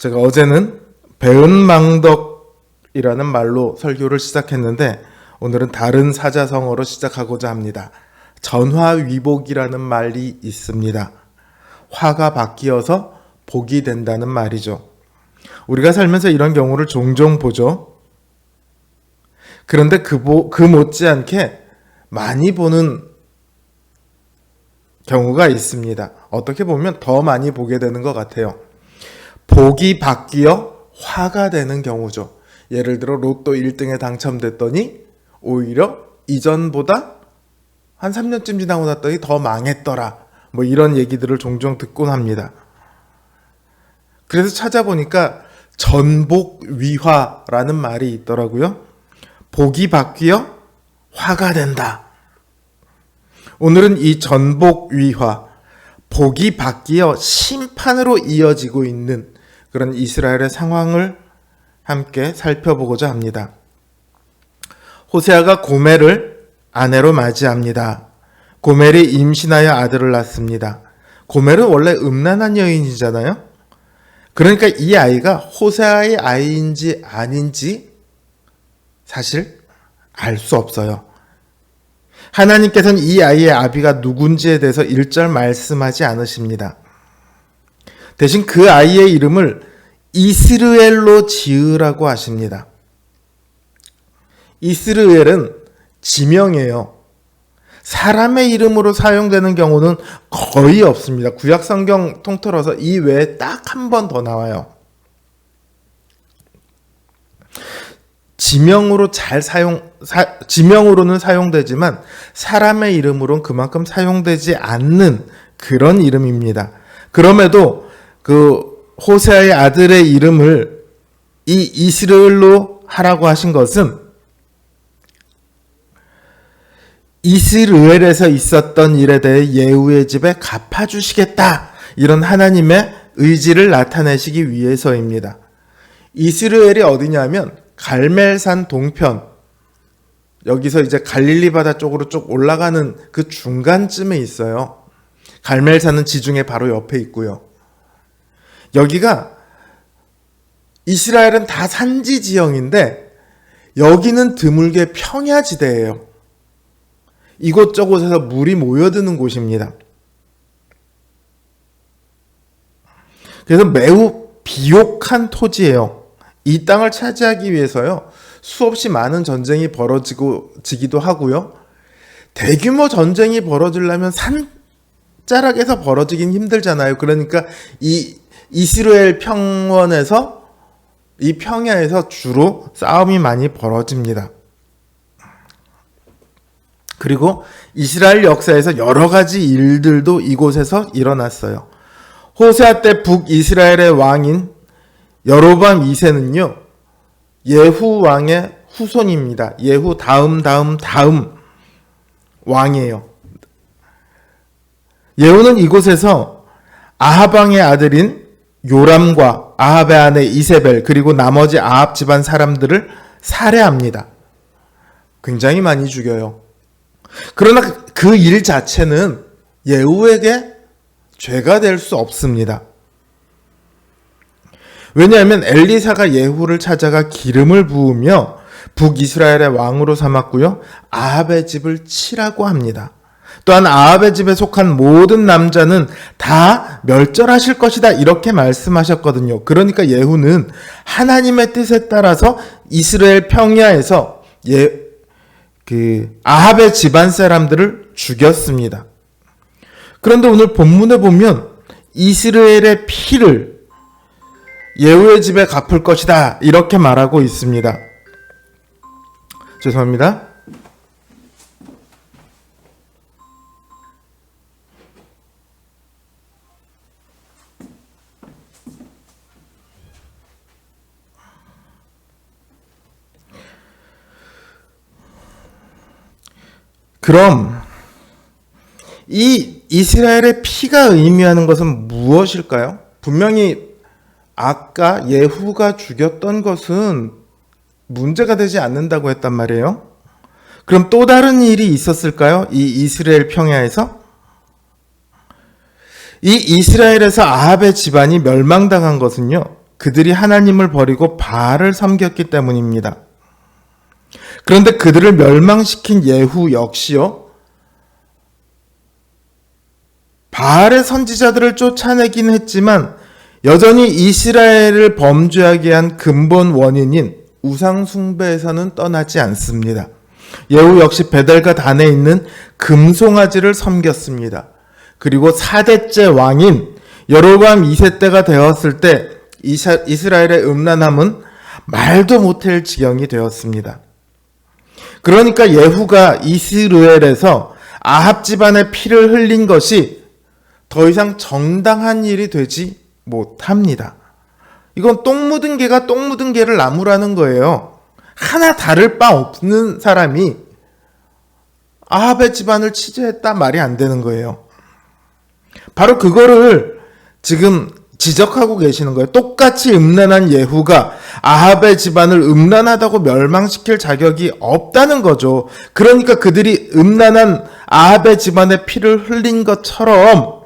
제가 어제는 배은망덕이라는 말로 설교를 시작했는데 오늘은 다른 사자성어로 시작하고자 합니다. 전화위복이라는 말이 있습니다. 화가 바뀌어서 복이 된다는 말이죠. 우리가 살면서 이런 경우를 종종 보죠. 그런데 그 못지않게 많이 보는 경우가 있습니다. 어떻게 보면 더 많이 보게 되는 것 같아요. 복이 바뀌어 화가 되는 경우죠. 예를 들어 로또 1등에 당첨됐더니 오히려 이전보다 한 3년쯤 지나고 났더니 더 망했더라. 뭐 이런 얘기들을 종종 듣곤 합니다. 그래서 찾아보니까 전복위화라는 말이 있더라고요. 복이 바뀌어 화가 된다. 오늘은 이 전복위화, 복이 바뀌어 심판으로 이어지고 있는 그런 이스라엘의 상황을 함께 살펴보고자 합니다. 호세아가 고멜을 아내로 맞이합니다. 고멜이 임신하여 아들을 낳습니다. 고멜은 원래 음란한 여인이잖아요. 그러니까 이 아이가 호세아의 아이인지 아닌지 사실 알 수 없어요. 하나님께서는 이 아이의 아비가 누군지에 대해서 1절 말씀하지 않으십니다. 대신 그 아이의 이름을 이스르엘로 지으라고 하십니다. 이스르엘은 지명이에요. 사람의 이름으로 사용되는 경우는 거의 없습니다. 구약 성경 통틀어서 이 외에 딱 한 번 더 나와요. 지명으로는 사용되지만 사람의 이름으로는 그만큼 사용되지 않는 그런 이름입니다. 그럼에도 그 호세아의 아들의 이름을 이 이스라엘로 하라고 하신 것은 이스라엘에서 있었던 일에 대해 예후의 집에 갚아주시겠다. 이런 하나님의 의지를 나타내시기 위해서입니다. 이스라엘이 어디냐면 갈멜산 동편, 여기서 이제 갈릴리 바다 쪽으로 쭉 올라가는 그 중간쯤에 있어요. 갈멜산은 지중해 바로 옆에 있고요. 여기가 이스라엘은 다 산지 지형인데 여기는 드물게 평야지대예요. 이곳저곳에서 물이 모여드는 곳입니다. 그래서 매우 비옥한 토지예요. 이 땅을 차지하기 위해서요, 수없이 많은 전쟁이 벌어지기도 하고요. 대규모 전쟁이 벌어지려면 산자락에서 벌어지긴 힘들잖아요. 그러니까 이 이스라엘 평원에서, 이 평야에서 주로 싸움이 많이 벌어집니다. 그리고 이스라엘 역사에서 여러 가지 일들도 이곳에서 일어났어요. 호세아 때 북이스라엘의 왕인 여로보암 2세는요, 예후 왕의 후손입니다. 예후 다음 왕이에요. 예후는 이곳에서 아합 왕의 아들인 요람과 아합의 아내 이세벨 그리고 나머지 아합 집안 사람들을 살해합니다. 굉장히 많이 죽여요. 그러나 그 일 자체는 예후에게 죄가 될 수 없습니다. 왜냐하면 엘리사가 예후를 찾아가 기름을 부으며 북이스라엘의 왕으로 삼았고요, 아합의 집을 치라고 합니다. 또한 아합의 집에 속한 모든 남자는 다 멸절하실 것이다, 이렇게 말씀하셨거든요. 그러니까 예후는 하나님의 뜻에 따라서 이스라엘 평야에서 아합의 집안 사람들을 죽였습니다. 그런데 오늘 본문에 보면 이스라엘의 피를 예후의 집에 갚을 것이다, 이렇게 말하고 있습니다. 죄송합니다. 그럼 이 이스라엘의 피가 의미하는 것은 무엇일까요? 분명히 아까 예후가 죽였던 것은 문제가 되지 않는다고 했단 말이에요. 그럼 또 다른 일이 있었을까요? 이 이스라엘 평야에서? 이 이스라엘에서 아합의 집안이 멸망당한 것은요, 그들이 하나님을 버리고 바알을 섬겼기 때문입니다. 그런데 그들을 멸망시킨 예후 역시요, 바알의 선지자들을 쫓아내긴 했지만 여전히 이스라엘을 범죄하게 한 근본 원인인 우상 숭배에서는 떠나지 않습니다. 예후 역시 베델과 단에 있는 금송아지를 섬겼습니다. 그리고 4대째 왕인 여로보암 2세 때가 되었을 때 이스라엘의 음란함은 말도 못할 지경이 되었습니다. 그러니까 예후가 이스라엘에서 아합 집안의 피를 흘린 것이 더 이상 정당한 일이 되지 못합니다. 이건 똥 묻은 개가 똥 묻은 개를 나무라는 거예요. 하나 다를 바 없는 사람이 아합의 집안을 치죄했다 말이 안 되는 거예요. 바로 그거를 지금 지적하고 계시는 거예요. 똑같이 음란한 예후가 아합의 집안을 음란하다고 멸망시킬 자격이 없다는 거죠. 그러니까 그들이 음란한 아합의 집안의 피를 흘린 것처럼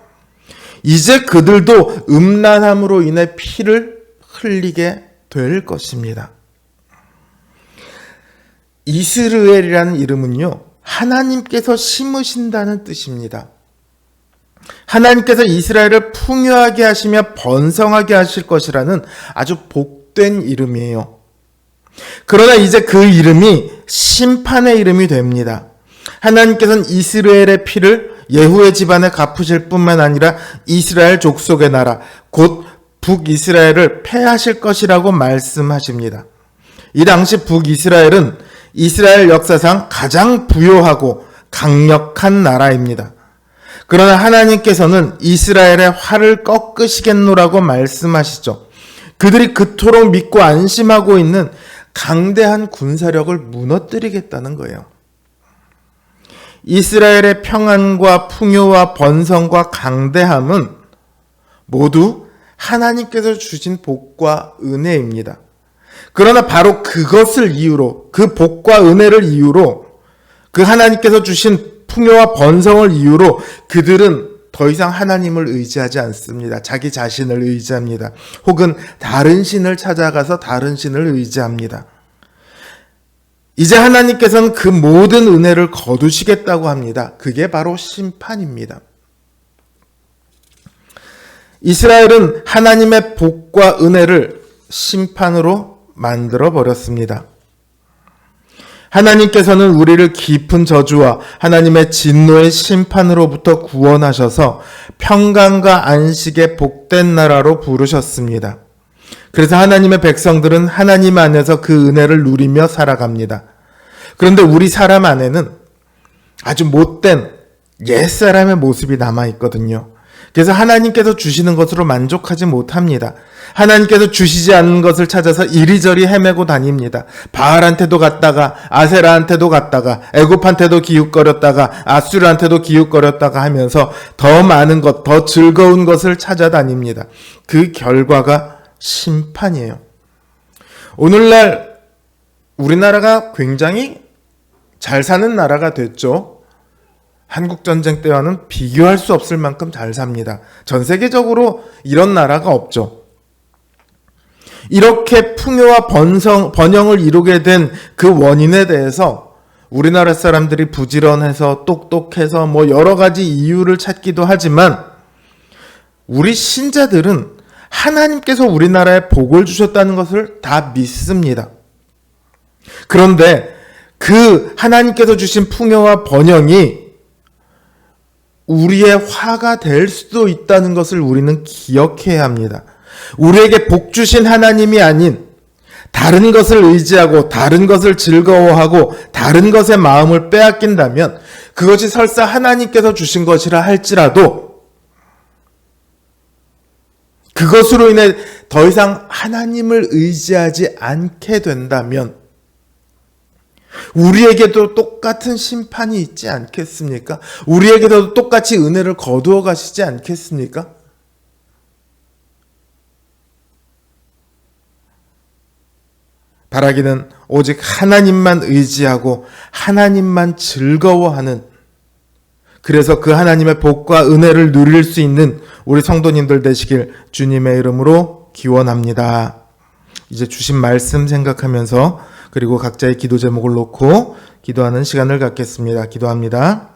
이제 그들도 음란함으로 인해 피를 흘리게 될 것입니다. 이스라엘이라는 이름은요, 하나님께서 심으신다는 뜻입니다. 하나님께서 이스라엘을 풍요하게 하시며 번성하게 하실 것이라는 아주 복된 이름이에요. 그러나 이제 그 이름이 심판의 이름이 됩니다. 하나님께서는 이스라엘의 피를 예후의 집안에 갚으실 뿐만 아니라 이스라엘 족속의 나라, 곧 북이스라엘을 패하실 것이라고 말씀하십니다. 이 당시 북이스라엘은 이스라엘 역사상 가장 부요하고 강력한 나라입니다. 그러나 하나님께서는 이스라엘의 활을 꺾으시겠노라고 말씀하시죠. 그들이 그토록 믿고 안심하고 있는 강대한 군사력을 무너뜨리겠다는 거예요. 이스라엘의 평안과 풍요와 번성과 강대함은 모두 하나님께서 주신 복과 은혜입니다. 그러나 바로 그것을 이유로, 그 복과 은혜를 이유로, 그 하나님께서 주신 풍요와 번성을 이유로 그들은 더 이상 하나님을 의지하지 않습니다. 자기 자신을 의지합니다. 혹은 다른 신을 찾아가서 다른 신을 의지합니다. 이제 하나님께서는 그 모든 은혜를 거두시겠다고 합니다. 그게 바로 심판입니다. 이스라엘은 하나님의 복과 은혜를 심판으로 만들어 버렸습니다. 하나님께서는 우리를 깊은 저주와 하나님의 진노의 심판으로부터 구원하셔서 평강과 안식의 복된 나라로 부르셨습니다. 그래서 하나님의 백성들은 하나님 안에서 그 은혜를 누리며 살아갑니다. 그런데 우리 사람 안에는 아주 못된 옛사람의 모습이 남아있거든요. 그래서 하나님께서 주시는 것으로 만족하지 못합니다. 하나님께서 주시지 않는 것을 찾아서 이리저리 헤매고 다닙니다. 바알한테도 갔다가 아세라한테도 갔다가 애굽한테도 기웃거렸다가 아수르한테도 기웃거렸다가 하면서 더 많은 것, 더 즐거운 것을 찾아다닙니다. 그 결과가 심판이에요. 오늘날 우리나라가 굉장히 잘 사는 나라가 됐죠. 한국전쟁 때와는 비교할 수 없을 만큼 잘 삽니다. 전 세계적으로 이런 나라가 없죠. 이렇게 풍요와 번영을 이루게 된 그 원인에 대해서 우리나라 사람들이 부지런해서 똑똑해서 여러 가지 이유를 찾기도 하지만 우리 신자들은 하나님께서 우리나라에 복을 주셨다는 것을 다 믿습니다. 그런데 그 하나님께서 주신 풍요와 번영이 우리의 화가 될 수도 있다는 것을 우리는 기억해야 합니다. 우리에게 복 주신 하나님이 아닌 다른 것을 의지하고 다른 것을 즐거워하고 다른 것에 마음을 빼앗긴다면 그것이 설사 하나님께서 주신 것이라 할지라도 그것으로 인해 더 이상 하나님을 의지하지 않게 된다면 우리에게도 똑같은 심판이 있지 않겠습니까? 우리에게도 똑같이 은혜를 거두어 가시지 않겠습니까? 바라기는 오직 하나님만 의지하고 하나님만 즐거워하는, 그래서 그 하나님의 복과 은혜를 누릴 수 있는 우리 성도님들 되시길 주님의 이름으로 기원합니다. 이제 주신 말씀 생각하면서 그리고 각자의 기도 제목을 놓고 기도하는 시간을 갖겠습니다. 기도합니다.